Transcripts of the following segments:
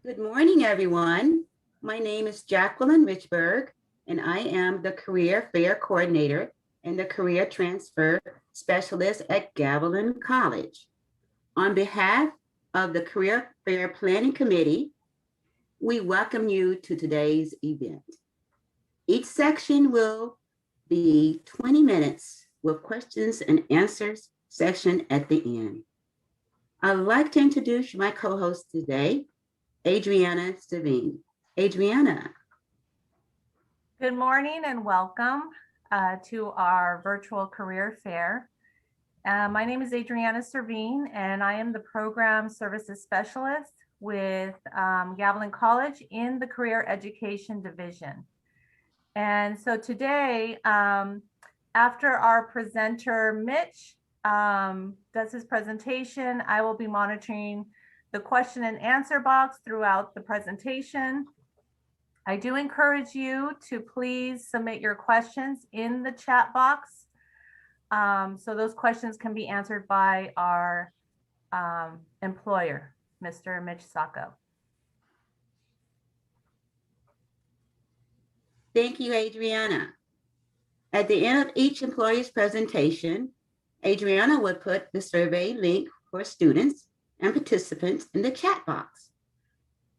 Good morning, everyone. My name is Jacqueline Richburg, and I am the Career Fair Coordinator and the Career Transfer Specialist at Gavilan College. On behalf of the Career Fair Planning Committee, we welcome you to today's event. Each section will be 20 minutes with questions and answers section at the end. I'd like to introduce my co-host today, Adriana Savine. Adriana. Good morning and welcome to our virtual career fair. My name is Adriana Servine and I am the Program Services Specialist with Gavilan College in the Career Education Division. And so today, after our presenter, Mitch, does his presentation, I will be monitoring the question and answer box throughout the presentation. I do encourage you to please submit your questions in the chat box. So those questions can be answered by our employer, Mr. Mitch Sacco. Thank you, Adriana. At the end of each employee's presentation, Adriana would put the survey link for students and participants in the chat box.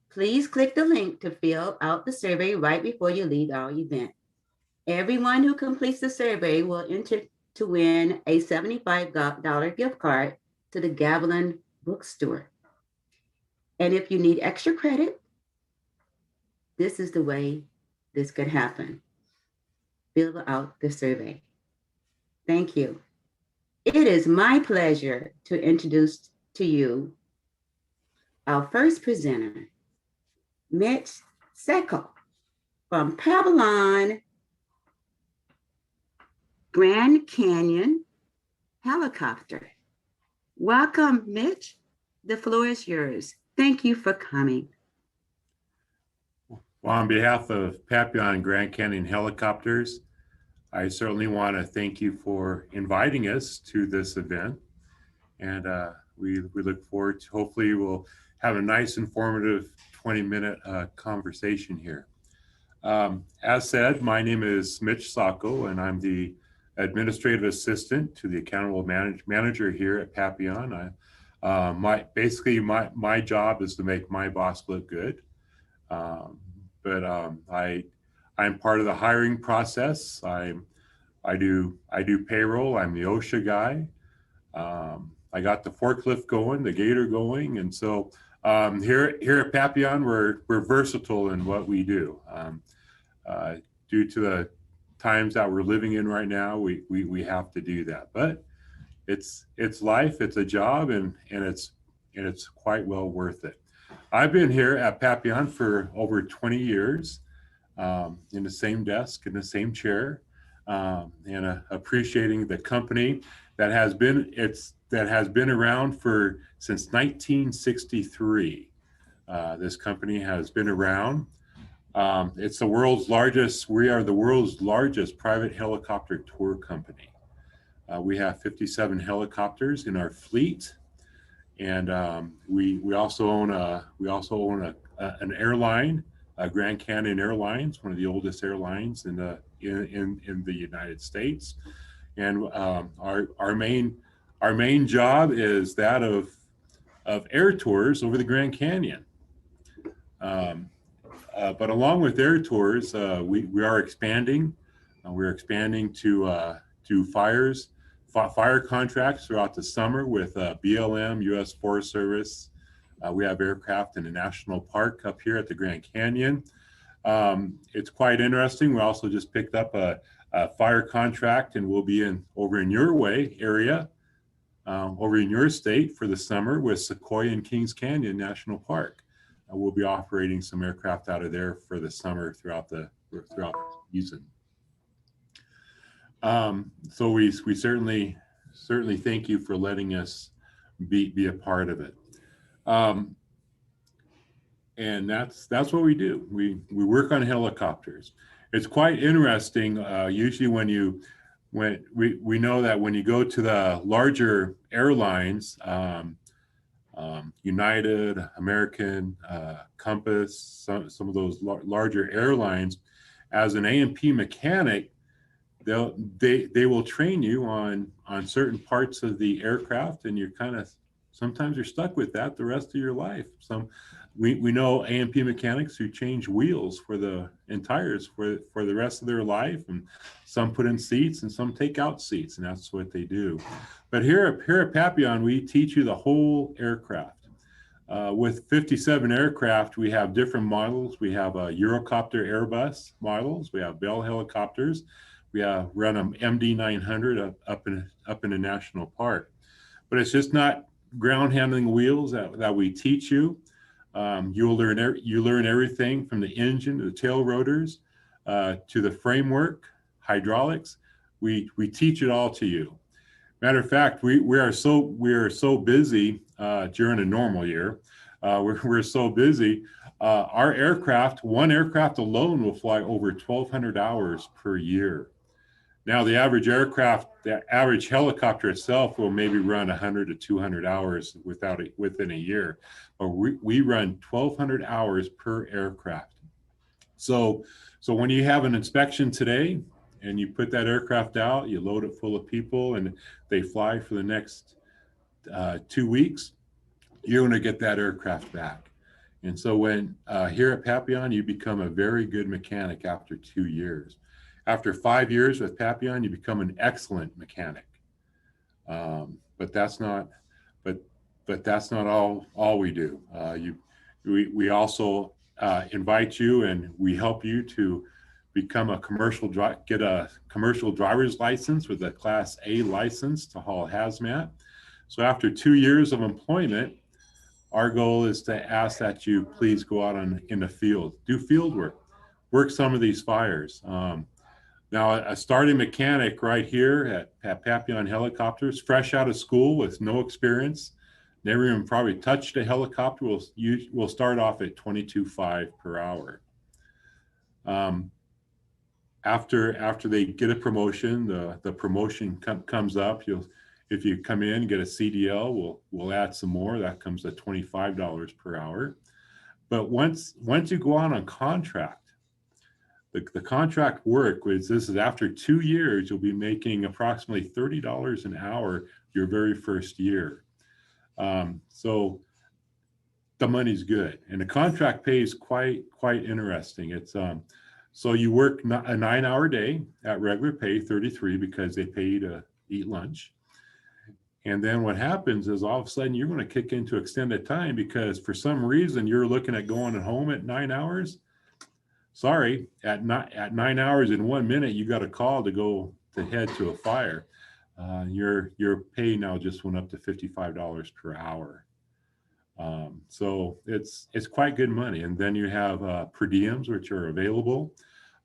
Please click the link to fill out the survey right before you leave our event. Everyone who completes the survey will enter to win a $75 gift card to the Gavilan bookstore. And if you need extra credit, this is the way this could happen. Fill out the survey. Thank you. It is my pleasure to introduce to you our first presenter, Mitch Sacco from Paipllon, Grand Canyon Helicopter. Welcome, Mitch. The floor is yours. Thank you for coming. Well, on behalf of Paipllon Grand Canyon Helicopters, I certainly want to thank you for inviting us to this event. And we look forward to, hopefully we'll have a nice informative 20-minute conversation here. As said, my name is Mitch Sacco and I'm the administrative assistant to the accountable manager here at Paipllon. My job is to make my boss look good. I'm part of the hiring process. I do payroll. I'm the OSHA guy. I got the forklift going, the gator going, and so here at Paipllon, we're versatile in what we do. Due to the times that we're living in right now, we have to do that. But it's life, it's a job, and it's quite well worth it. I've been here at Paipllon for over 20 years. In the same desk, in the same chair, and appreciating the company that has been around since 1963. This company has been around. It's the world's largest. We are the world's largest private helicopter tour company. We have 57 helicopters in our fleet, and we also own an airline. Grand Canyon Airlines, one of the oldest airlines in the United States, and our main job is that of air tours over the Grand Canyon. But along with air tours, we are expanding. We're expanding to fire contracts throughout the summer with BLM, U.S. Forest Service. We have aircraft in the national park up here at the Grand Canyon. It's quite interesting. We also just picked up a fire contract, and we'll be over in your area, over in your state for the summer with Sequoia and Kings Canyon National Park. We'll be operating some aircraft out of there for the summer throughout the season. So we certainly thank you for letting us be a part of it. And that's what we do. We work on helicopters. It's quite interesting. Usually we know that when you go to the larger airlines, United, American, Compass, some of those larger airlines, as an A&P mechanic, they will train you on certain parts of the aircraft, and you're kind of sometimes you're stuck with that the rest of your life. We know A&P mechanics who change wheels and tires for the rest of their life, and some put in seats and some take out seats, and that's what they do. But here at Paipllon, we teach you the whole aircraft. With 57 aircraft, we have different models. We have Eurocopter Airbus models. We have Bell helicopters. We run an MD-900 up in a national park. But it's just not ground handling wheels that we teach you. You learn everything from the engine to the tail rotors to the framework, hydraulics. We teach it all to you. Matter of fact, we are so busy during a normal year. We're so busy. Our one aircraft alone will fly over 1,200 hours per year. Now, the average helicopter itself will maybe run 100 to 200 hours within a year, but we run 1,200 hours per aircraft. So when you have an inspection today and you put that aircraft out, you load it full of people, and they fly for the next 2 weeks, you're going to get that aircraft back. And so when here at Paipllon, you become a very good mechanic after 2 years. After 5 years with Paipllon, you become an excellent mechanic. But that's not all we do. We also invite you, and we help you to become get a commercial driver's license with a Class A license to haul hazmat. So after 2 years of employment, our goal is to ask that you please go out in the field, do field work some of these fires. Now, a starting mechanic right here at Paipllon Helicopters, fresh out of school with no experience, never even probably touched a helicopter, will start off at $22,500 per hour. After they get a promotion, the promotion comes up. If you come in and get a CDL, we'll add some more. That comes at $25 per hour. But once you go on contract, the contract work this is after 2 years, you'll be making approximately $30 an hour your very first year. So the money's good, and the contract pay is quite interesting. It's so you work a 9-hour day at regular pay, 33, because they pay you to eat lunch. And then what happens is all of a sudden you're going to kick into extended time because for some reason you're looking at going home at 9 hours. Sorry, at 9 hours and 1 minute, you got a call to head to a fire. Your pay now just went up to $55 per hour. So it's quite good money. And then you have per diems, which are available.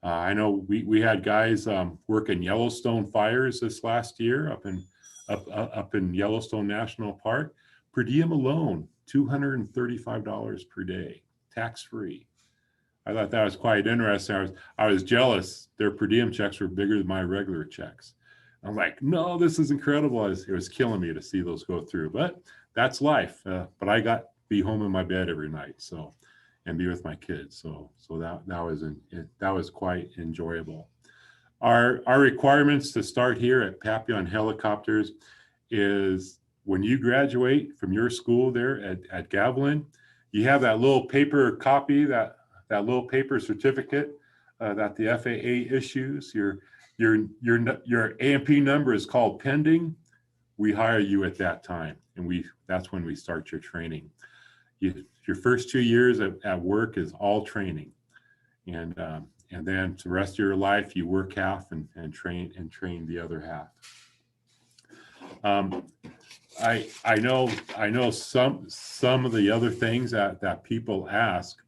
I know we had guys working Yellowstone fires this last year up in Yellowstone National Park. Per diem alone, $235 per day, tax-free. I thought that was quite interesting. I was jealous. Their per diem checks were bigger than my regular checks. I'm like, no, this is incredible. It was killing me to see those go through, but that's life. But I got to be home in my bed every night, and be with my kids. So that was quite enjoyable. Our requirements to start here at Paipllon Helicopters is when you graduate from your school there at Gavilan, you have that little paper copy, that little paper certificate that the FAA issues. Your A&P number is called pending. We hire you at that time, and that's when we start your training. Your first 2 years at work is all training, and then the rest of your life you work half and train the other half. I know some of the other things that people ask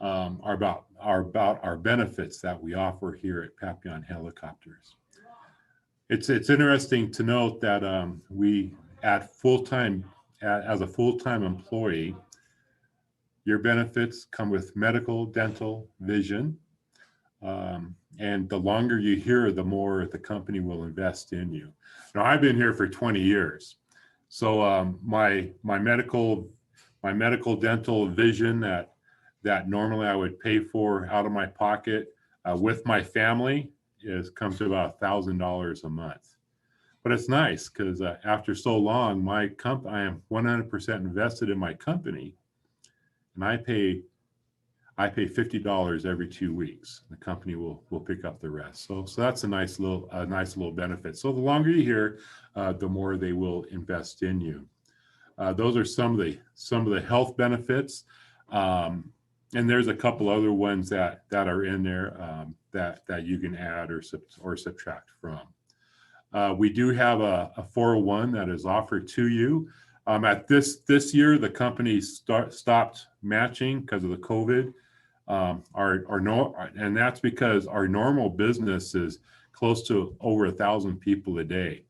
are about our benefits that we offer here at Paipllon Helicopters. It's interesting to note that we as a full-time employee, your benefits come with medical, dental, vision, and the longer you're here, the more the company will invest in you. Now, I've been here for 20 years, so my medical my medical, dental, vision that normally I would pay for out of my pocket with my family comes to about $1,000 a month. But it's nice because after so long, I am 100% invested in my company, and I pay $50 every 2 weeks. The company will pick up the rest. So that's a nice little benefit. So the longer you're here, the more they will invest in you. Those are some of the health benefits, and there's a couple other ones that are in there that you can add or subtract from. We do have a 401 that is offered to you. At this year, the company stopped matching because of the COVID. And that's because our normal business is close to over 1,000 people a day.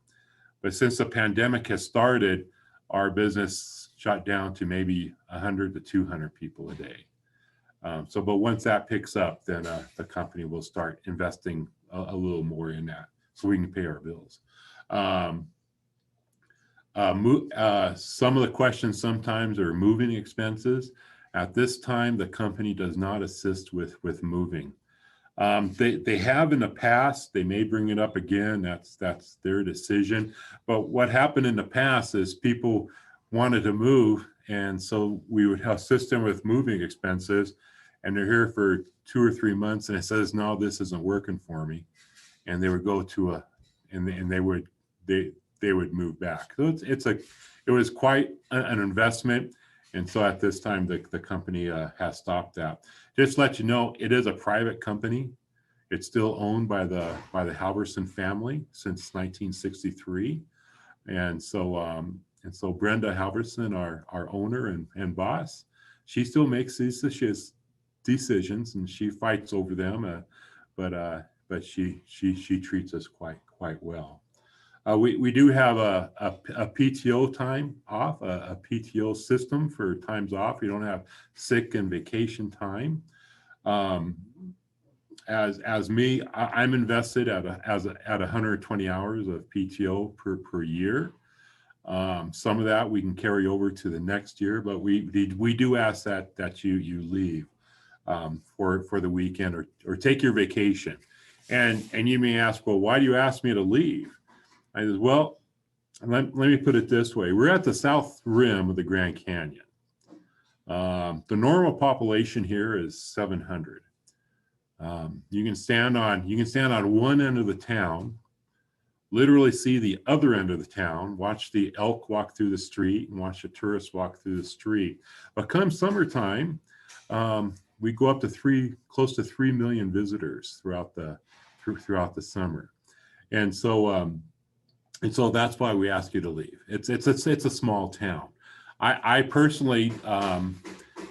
But since the pandemic has started, our business shut down to maybe 100 to 200 people a day. But once that picks up, then the company will start investing a little more in that so we can pay our bills. Some of the questions sometimes are moving expenses. At this time, the company does not assist with moving. They have in the past. They may bring it up again. That's their decision. But what happened in the past is people wanted to move, and so we would assist them with moving expenses. And they're here for 2 or 3 months, and it says, "No, this isn't working for me," and they would go to they would move back. So it was quite an investment. And so at this time, the company has stopped that. Just to let you know, it is a private company. It's still owned by the Halverson family since 1963. And so Brenda Halverson, our owner and boss, she still makes these decisions, and she fights over them. But she treats us quite well. We do have a PTO time off, a PTO system for times off. You don't have sick and vacation time. As me, I'm invested at 120 hours of PTO per year. Some of that we can carry over to the next year, but we do ask that you leave for the weekend or take your vacation. And you may ask, well, why do you ask me to leave? I said, well, let me put it this way. We're at the south rim of the Grand Canyon. The normal population here is 700. You can stand on one end of the town, literally see the other end of the town, watch the elk walk through the street and watch the tourists walk through the street. But come summertime, we go up to close to 3 million visitors throughout the summer. And so that's why we ask you to leave. It's a small town. I personally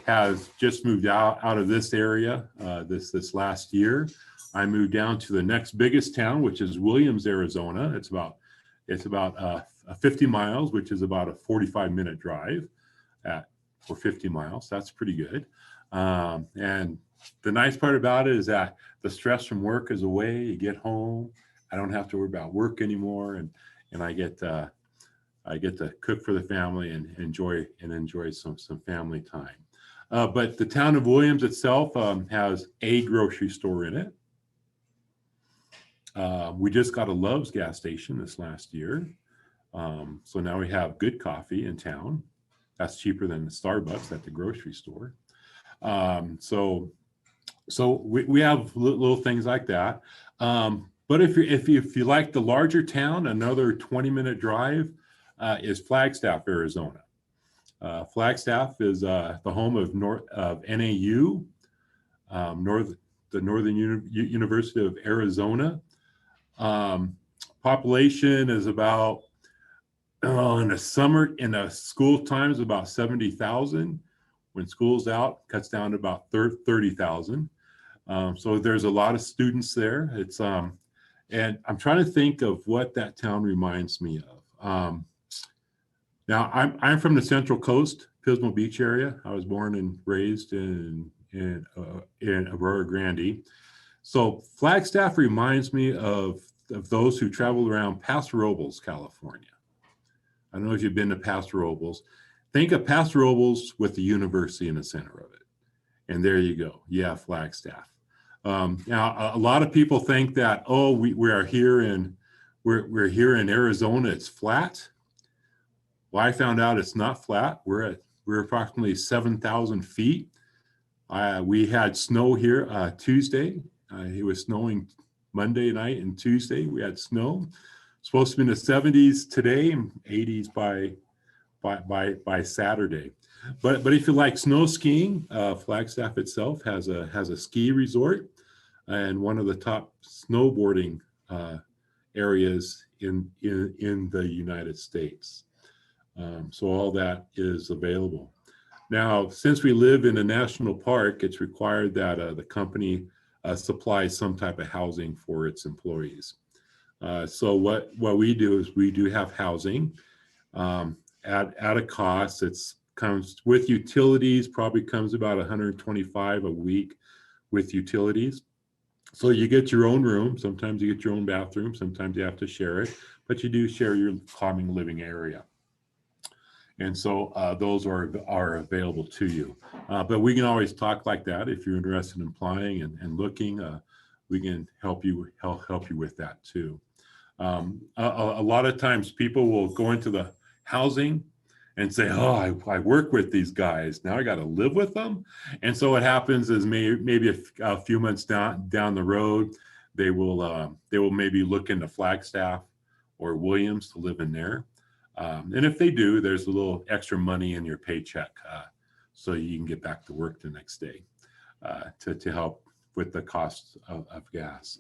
has just moved out of this area this last year. I moved down to the next biggest town, which is Williams, Arizona. It's about 50 miles, which is about a 45-minute drive for 50 miles. That's pretty good. And the nice part about it is that the stress from work is away. You get home. I don't have to worry about work anymore, and I get to cook for the family and enjoy some family time. But the town of Williams itself has a grocery store in it. We just got a Love's gas station this last year. So now we have good coffee in town. That's cheaper than the Starbucks at the grocery store. So we have little things like that. But if you like the larger town, another 20-minute drive is Flagstaff, Arizona. Flagstaff is the home of NAU, the Northern University of Arizona. Population is about in the school times about 70,000. When school's out, cuts down to about 30,000. So there's a lot of students there. It's and I'm trying to think of what that town reminds me of. Now I'm from the Central Coast, Pismo Beach area. I was born and raised in Aurora Grande. So Flagstaff reminds me of those who traveled around Paso Robles, California. I don't know if you've been to Paso Robles. think of Paso Robles with the university in the center of it. And there you go. Yeah, Flagstaff. Now, a lot of people think that, oh, we're here in Arizona, it's flat. Well, I found out it's not flat. We're approximately 7,000 feet. We had snow here Tuesday. It was snowing Monday night and Tuesday. We had snow. Supposed to be in the 70s today and 80s by Saturday. But if you like snow skiing, Flagstaff itself has a ski resort and one of the top snowboarding areas in the United States. So all that is available. Now, since we live in a national park, it's required that the company supplies some type of housing for its employees. So what we do is we do have housing at a cost. It's comes with utilities, probably comes about $125 a week with utilities. So you get your own room. Sometimes you get your own bathroom. Sometimes you have to share it, but you do share your common living area. And so those are available to you. But we can always talk like that. If you're interested in applying and looking, we can help you with that too. A lot of times people will go into the housing and say, oh, I work with these guys. Now I got to live with them. And so what happens is maybe a few months down the road, they will maybe look into Flagstaff or Williams to live in there. And if they do, there's a little extra money in your paycheck so you can get back to work the next day to help with the cost of gas.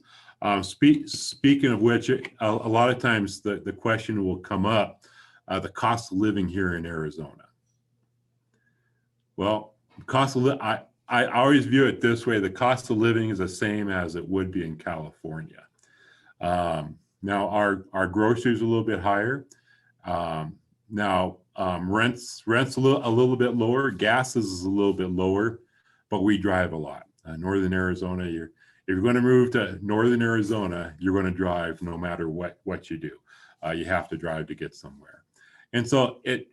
Speaking of which, a lot of times the question will come up, the cost of living here in Arizona. Well, I always view it this way. The cost of living is the same as it would be in California. Now our groceries are a little bit higher. Rent's a little bit lower. Gas is a little bit lower, but we drive a lot. Northern Arizona, if you're going to move to Northern Arizona, you're going to drive no matter what you do. You have to drive to get somewhere. And so it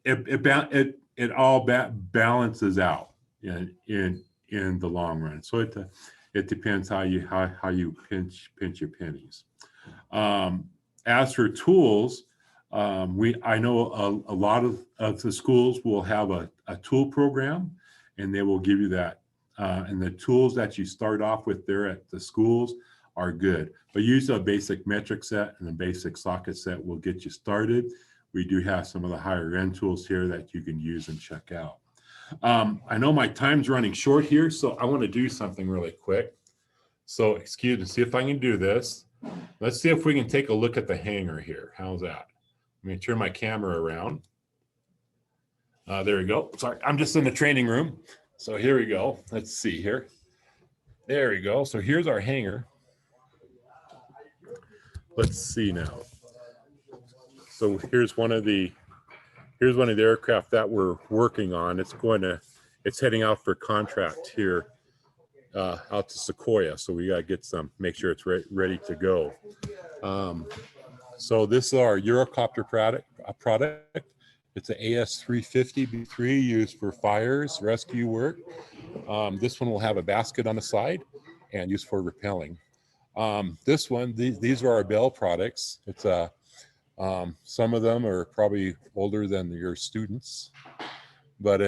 all balances out in the long run. So it depends how you pinch your pennies. As for tools, I know a lot of the schools will have a tool program, and they will give you that. And the tools that you start off with there at the schools are good. But use a basic metric set and a basic socket set will get you started. We do have some of the higher end tools here that you can use and check out. I know my time's running short here, so I want to do something really quick. So excuse me, see if I can do this. Let's see if we can take a look at the hangar here. How's that? Let me turn my camera around. There we go. Sorry, I'm just in the training room. So here we go. Let's see here. There we go. So here's our hangar. Let's see now. So here's one of the aircraft that we're working on. It's heading out for contract here out to Sequoia. So we got to get make sure it's ready to go. So this is our Eurocopter product. It's an AS350B3 used for fires, rescue work. This one will have a basket on the side and used for rappelling. This one, these are our Bell products. It's some of them are probably older than your students, but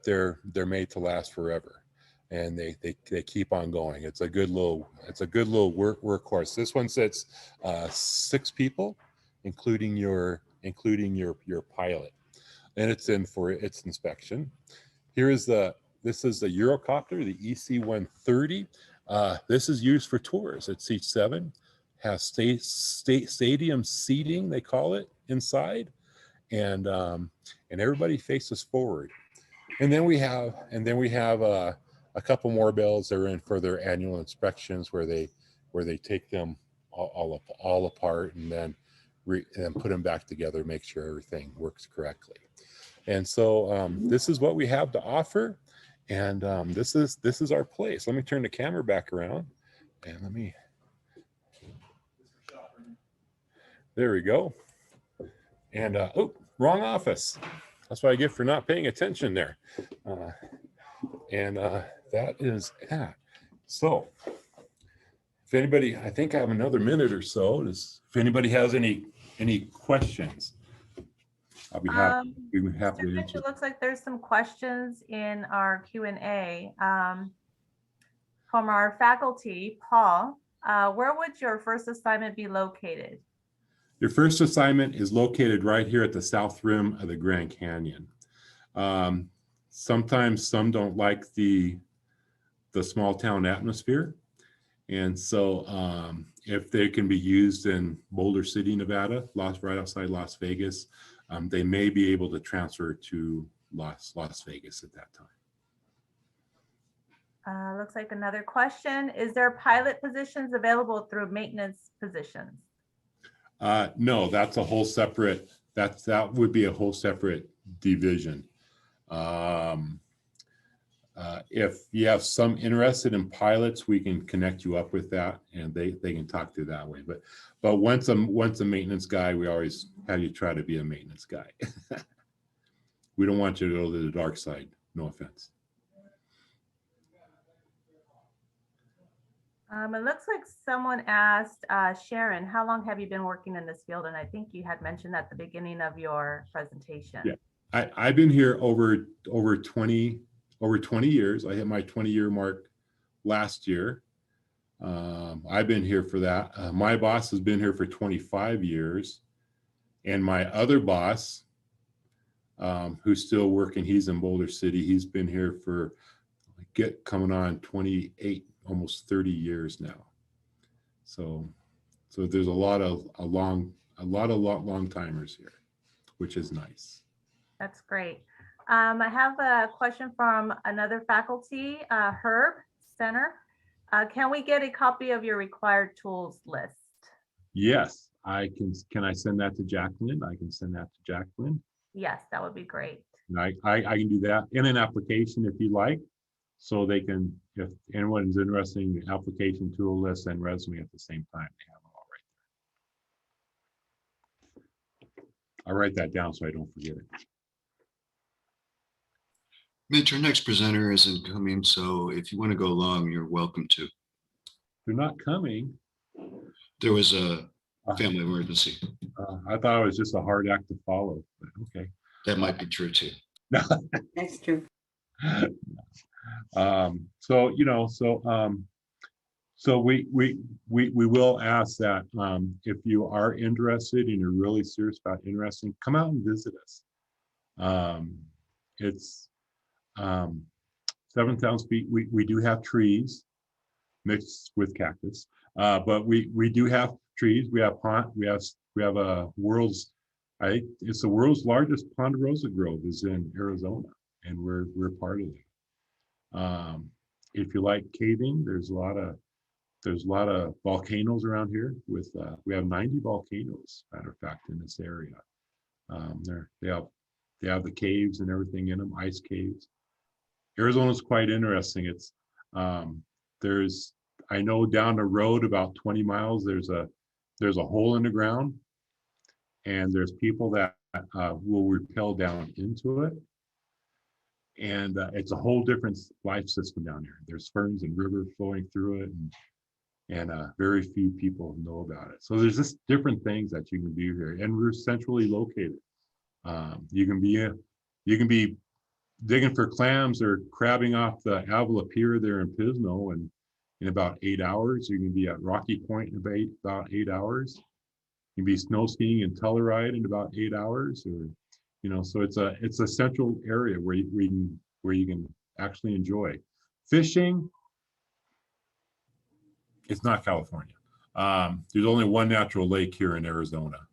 they're made to last forever, and they keep on going. It's a good little workhorse. This one sits 6 people, including your pilot, and it's in for its inspection. This is the Eurocopter, the EC-130. This is used for tours. It seats 7, has stadium seating, they call it, inside, and everybody faces forward. And then we have a couple more Bells. They're in for their annual inspections where they take them all apart and then put them back together, make sure everything works correctly. And so this is what we have to offer, and this is our place. Let me turn the camera back around, and there we go. And oh, wrong office. That's what I get for not paying attention there. That is that. So if anybody, I think I have another minute or so. If anybody has any questions, I'll be happy. We would happy to Mr. Mitch, answer. it looks like there's some questions in our Q&A from our faculty. Paul, where would your first assignment be located? Your first assignment is located right here at the south rim of the Grand Canyon. Sometimes some don't like the small town atmosphere. And so if they can be used in Boulder City, Nevada, right outside Las Vegas, they may be able to transfer to Las Vegas at that time. Looks like another question. Is there pilot positions available through maintenance positions? No, that's a whole separate, that would be a whole separate division. If you have some interested in pilots, we can connect you up with that, and they can talk to you that way. But once a maintenance guy, we always have you try to be a maintenance guy. We don't want you to go to the dark side. No offense. It looks like someone asked, Sharon, how long have you been working in this field? And I think you had mentioned at the beginning of your presentation. Yeah, I've been here over 20 years. I hit my 20-year mark last year. I've been here for that. My boss has been here for 25 years. And my other boss, who's still working, he's in Boulder City. He's been here for coming on 28, almost 30 years now. So there's a lot of long timers here, which is nice. That's great. I have a question from another faculty, Herb Center. Can we get a copy of your required tools list? Yes, I can. Can I send that to Jacqueline? I can send that to Jacqueline. Yes, that would be great. And I can do that in an application if you like. So they can, if anyone's interested in the application tool list and resume at the same time, they have it all right there. I'll write that down so I don't forget it. Mitch, our next presenter isn't coming, so if you want to go along, you're welcome to. They're not coming. There was a family emergency. I thought it was just a hard act to follow, but okay. That might be true too. That's true. So we will ask that if you are interested and you're really serious about interesting, come out and visit us. It's 7,000 feet. We do have trees mixed with cactus, but we do have trees. We have a world's, it's the world's largest ponderosa grove is in Arizona, and we're part of it. If you like caving, there's a lot of volcanoes around here. We have 90 volcanoes, matter of fact, in this area. They have the caves and everything in them, ice caves. Arizona's quite interesting. It's I know down the road about 20 miles there's a hole in the ground, and there's people that will rappel down into it. And it's a whole different life system down here. There's ferns and rivers flowing through it, and very few people know about it. So there's just different things that you can do here, and we're centrally located. You can be digging for clams or crabbing off the Avila Pier there in Pisno, and in about 8 hours. You can be at Rocky Point in about 8 hours. You can be snow skiing in Telluride in about 8 hours, or so it's a central area where you can actually enjoy fishing. It's not California. There's only one natural lake here in Arizona,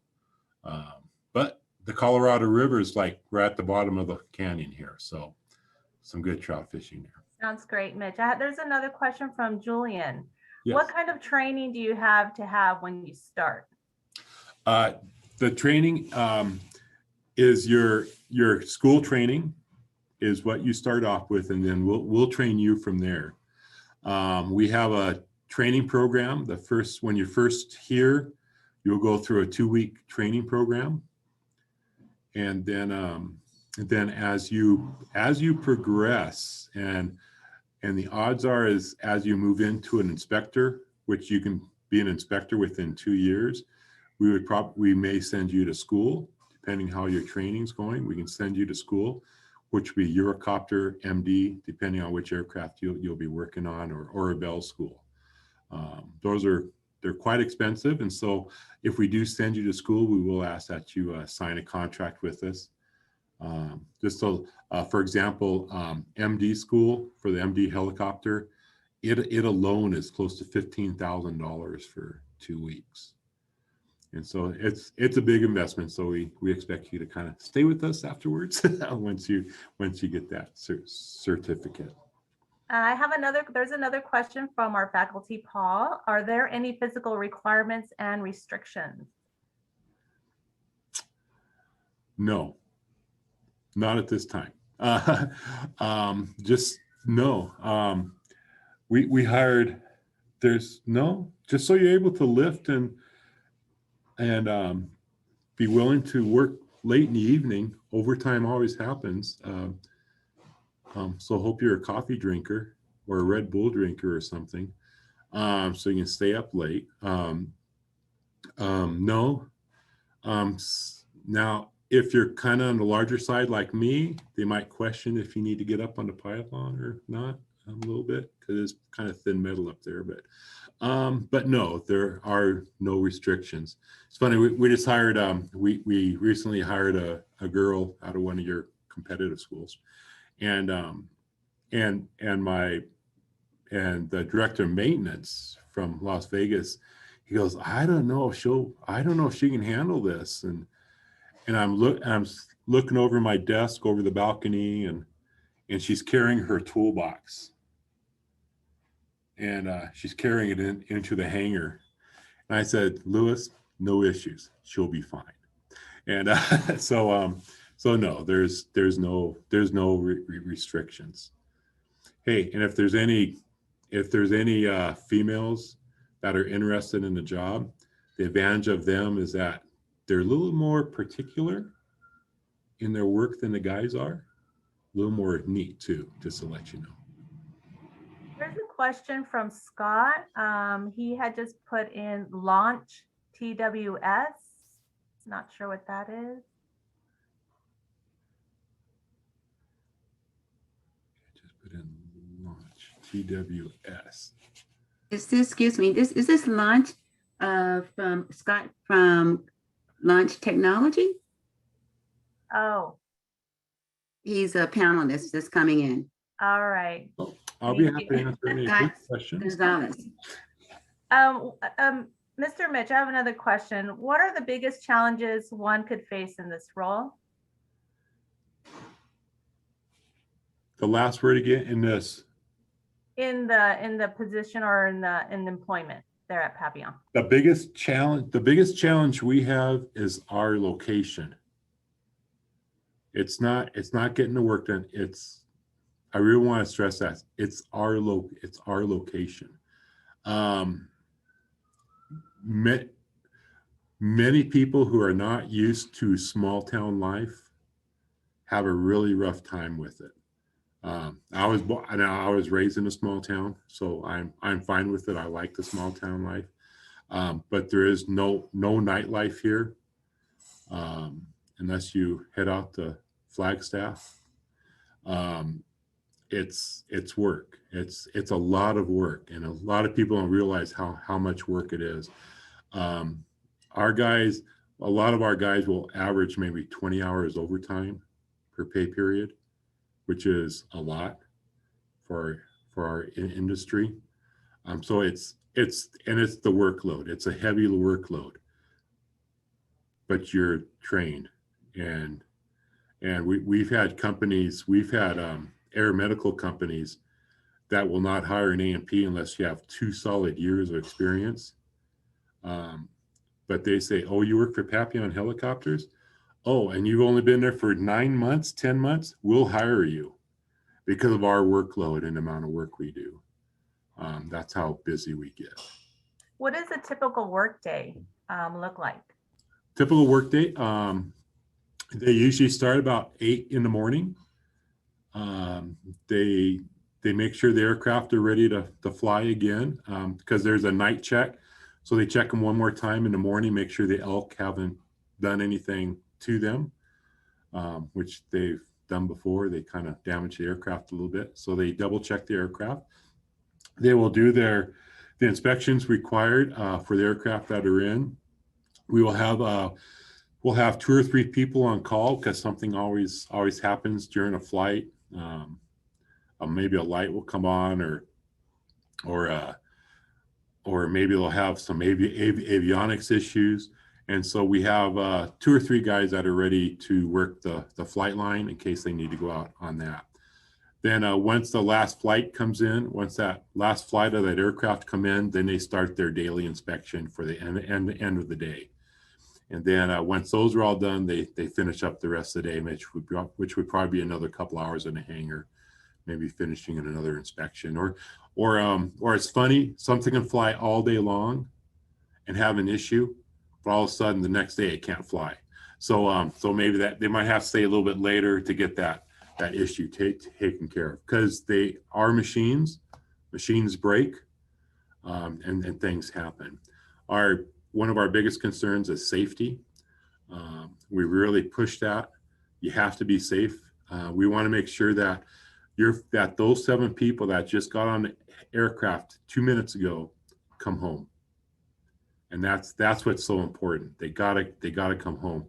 but the Colorado River is like right at the bottom of the canyon here, so some good trout fishing there. Sounds great, Mitch. There's another question from Julian. Yes. What kind of training do you have to have when you start? The training is your school training is what you start off with, and then we'll train you from there. We have a training program. When you're first here, you'll go through a 2-week training program, and then then as you progress, and the odds are as you move into an inspector, which you can be an inspector within 2 years, we may send you to school, depending how your training's going. We can send you to school, which would be Eurocopter, MD, depending on which aircraft you'll be working on, or a Bell school. They're quite expensive, and so if we do send you to school, we will ask that you sign a contract with us. Just so, for example, MD school for the MD helicopter, it alone is close to $15,000 for 2 weeks. And so it's a big investment. So we expect you to kind of stay with us afterwards once you get that certificate. There's another question from our faculty, Paul. Are there any physical requirements and restrictions? No, not at this time. Just no. We hired, there's no, just so you're able to lift and be willing to work late in the evening. Overtime always happens. So hope you're a coffee drinker or a Red Bull drinker or something, so you can stay up late. No. Now, if you're kind of on the larger side like me, they might question if you need to get up on the Paipllon or not, a little bit, because it's kind of thin metal up there. But no, there are no restrictions. It's funny, we just hired, we recently hired a girl out of one of your competitive schools, and the director of maintenance from Las Vegas, he goes, I don't know if she can handle this, and I'm looking over my desk over the balcony, and she's carrying her toolbox, and she's carrying it into the hangar. And I said, Lewis, no issues, she'll be fine. And so no, there's no restrictions. Hey, and if there's any females that are interested in the job, the advantage of them is that they're a little more particular in their work than the guys are. A little more neat too, just to let you know. There's a question from Scott. He had just put in launch TWS. Not sure what that is. Just put in launch TWS. Is this launch from Scott from Launch Technology? Oh, He's a panelist that's coming in. all right. I'll be happy to answer any quick questions. Gonzalez. Mr. Mitch, I have another question. What are the biggest challenges one could face in this role? The last word again in this. In the position or in the employment there at Paipllon? The biggest challenge we have is our location. It's not getting the work done. I really want to stress that it's our location. Many people who are not used to small town life have a really rough time with it. I was raised in a small town, so I'm fine with it. I like the small town life, but there is no nightlife here, unless you head out to Flagstaff. It's work. It's a lot of work, and a lot of people don't realize how much work it is. A lot of our guys will average maybe 20 hours overtime per pay period, which is a lot for our industry. So it's the workload. It's a heavy workload, but you're trained, and we've had air medical companies that will not hire an A&P unless you have 2 solid years of experience. But they say, oh, you work for Paipllon Helicopters? Oh, and you've only been there for 9 months, 10 months? We'll hire you because of our workload and the amount of work we do. That's how busy we get. What does a typical work day look like? Typical work day, They usually start about 8 in the morning. They make sure the aircraft are ready to fly again, because there's a night check. So they check them one more time in the morning, make sure the elk haven't done anything to them, which they've done before. They kind of damage the aircraft a little bit. So they double check the aircraft. They will do the inspections required for the aircraft that are in. We will have we'll have 2 or 3 people on call because something always happens during a flight. Maybe a light will come on, or maybe they'll have some avionics issues. And so we have 2 or 3 guys that are ready to work the flight line in case they need to go out on that. Then once the last flight comes in, once that last flight of that aircraft come in, then they start their daily inspection for the end of the day. And then once those are all done, they finish up the rest of the day, which would probably be another couple hours in a hangar, maybe finishing in another inspection. Or it's funny, something can fly all day long and have an issue, but all of a sudden the next day it can't fly. So maybe that they might have to stay a little bit later to get that issue taken care of, because they are machines break, and things happen. One of our biggest concerns is safety. We really push that. You have to be safe. We want to make sure that those 7 people that just got on the aircraft 2 minutes ago come home. And that's what's so important. They gotta come home.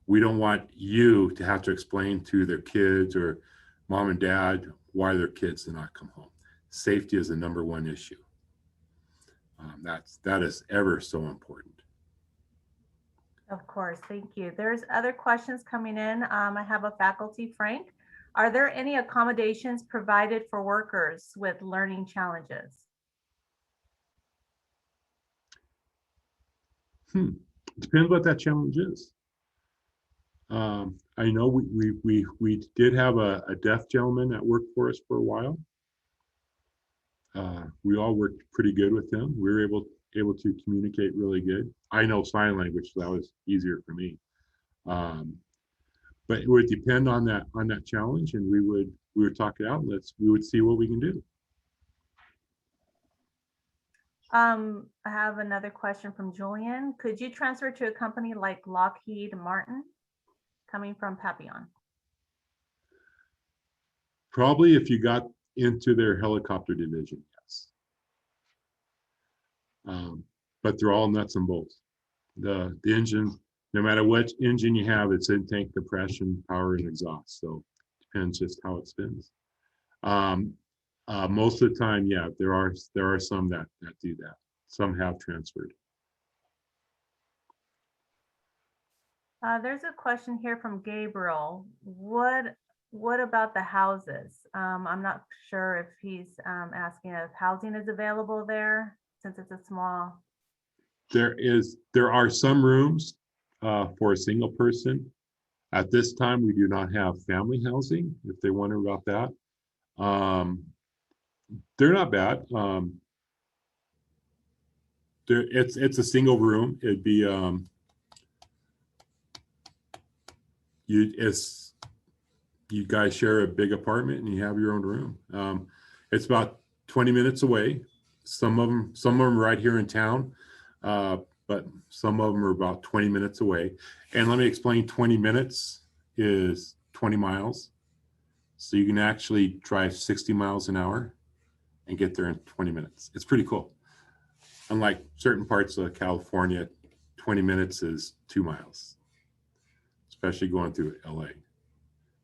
We don't want you to have to explain to their kids or mom and dad why their kids did not come home. Safety is the #1 issue. That is ever so important. Of course, thank you. There's other questions coming in. I have a faculty, Frank. Are there any accommodations provided for workers with learning challenges? Depends what that challenge is. I know we did have a deaf gentleman that worked for us for a while. We all worked pretty good with him. We were able to communicate really good. I know sign language, so that was easier for me. But it would depend on that challenge, and we would talk it out. And we would see what we can do. I have another question from Julian. Could you transfer to a company like Lockheed Martin, coming from Paipllon? Probably if you got into their helicopter division, yes. But they're all nuts and bolts. The engine, no matter what engine you have, it's in-tank compression, power, and exhaust. So it depends just how it spins. Most of the time, yeah, there are some that do that. Some have transferred. There's a question here from Gabriel. What about the houses? I'm not sure if he's asking if housing is available there, since it's a small. There are some rooms for a single person. At this time, we do not have family housing, if they wonder about that. They're not bad. It's a single room. It'd be you guys share a big apartment and you have your own room. It's about 20 minutes away. Some of them are right here in town, but some of them are about 20 minutes away. And let me explain, 20 minutes is 20 miles. So you can actually drive 60 miles an hour and get there in 20 minutes. It's pretty cool. Unlike certain parts of California, 20 minutes is 2 miles, especially going through LA.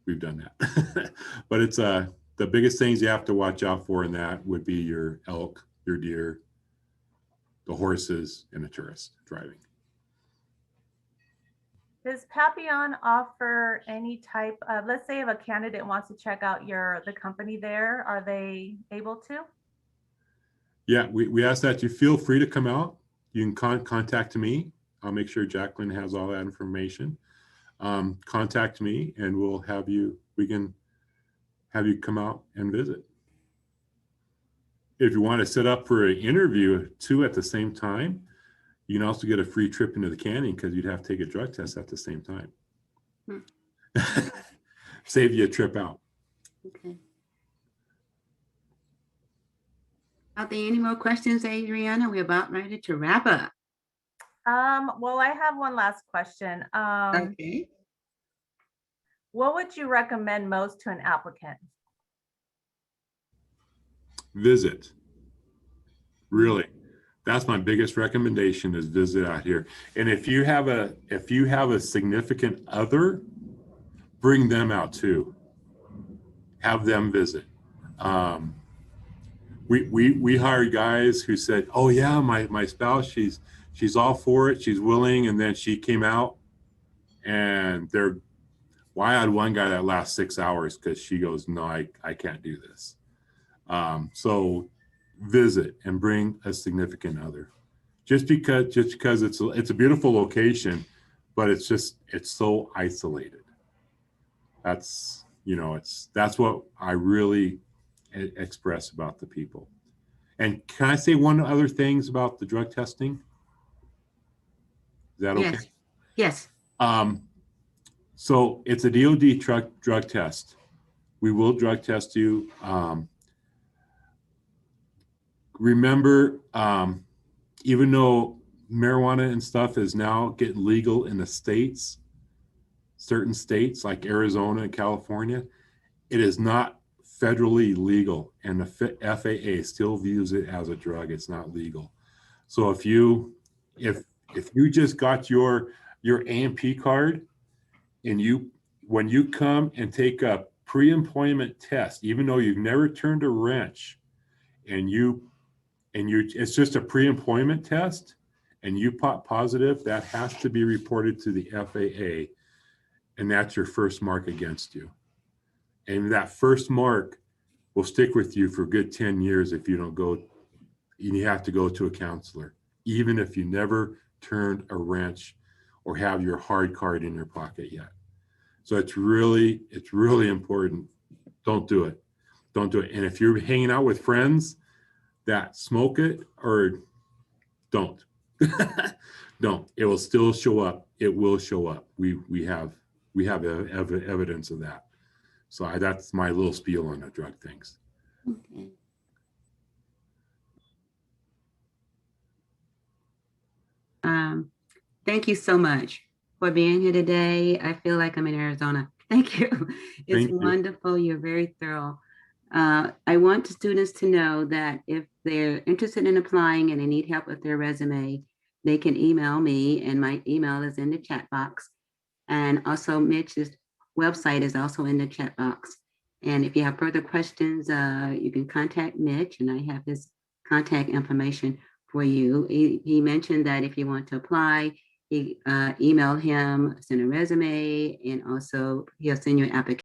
We've done that. But it's the biggest things you have to watch out for in that would be your elk, your deer, the horses, and the tourist driving. Does Paipllon offer any type of, let's say if a candidate wants to check out the company there, are they able to? Yeah, we ask that you feel free to come out. You can contact me. I'll make sure Jacqueline has all that information. Contact me and we can have you come out and visit. If you want to set up for an interview too at the same time, you can also get a free trip into the canyon because you'd have to take a drug test at the same time. Save you a trip out. Okay. Are there any more questions, Adriana? We're about ready to wrap up. Well, I have one last question. Okay. What would you recommend most to an applicant? Visit. Really, that's my biggest recommendation is visit out here. And if you have a significant other, bring them out too. Have them visit. We hired guys who said, "Oh yeah, my spouse, she's all for it, she's willing," and then she came out, and I had one guy that lasts 6 hours because she goes, "No, I can't do this." So visit and bring a significant other. Just because it's a beautiful location, but it's so isolated. That's that's what I really express about the people. And can I say one other things about the drug testing? Is that okay? Yes. So it's a DOD drug test. We will drug test you. Remember, even though marijuana and stuff is now getting legal in the states, certain states like Arizona and California, it is not federally legal, and the FAA still views it as a drug. It's not legal. So if you just got your A&P card, and when you come and take a pre-employment test, even though you've never turned a wrench, and it's just a pre-employment test, and you pop positive, that has to be reported to the FAA, and that's your first mark against you. And that first mark will stick with you for a good 10 years if you don't go, and you have to go to a counselor, even if you never turned a wrench or have your hard card in your pocket yet. So it's really important. Don't do it. Don't do it. And if you're hanging out with friends that smoke it, or don't. Don't. It will still show up. It will show up. We have evidence of that. So that's my little spiel on the drug things. Okay. Thank you so much for being here today. I feel like I'm in Arizona. Thank you. It's Thank you. wonderful. You're very thorough. I want students to know that if they're interested in applying and they need help with their resume, they can email me, and my email is in the chat box. And also Mitch's website is also in the chat box. And if you have further questions, you can contact Mitch, and I have his contact information for you. He mentioned that if you want to apply, email him, send a resume, and also he'll send you an application.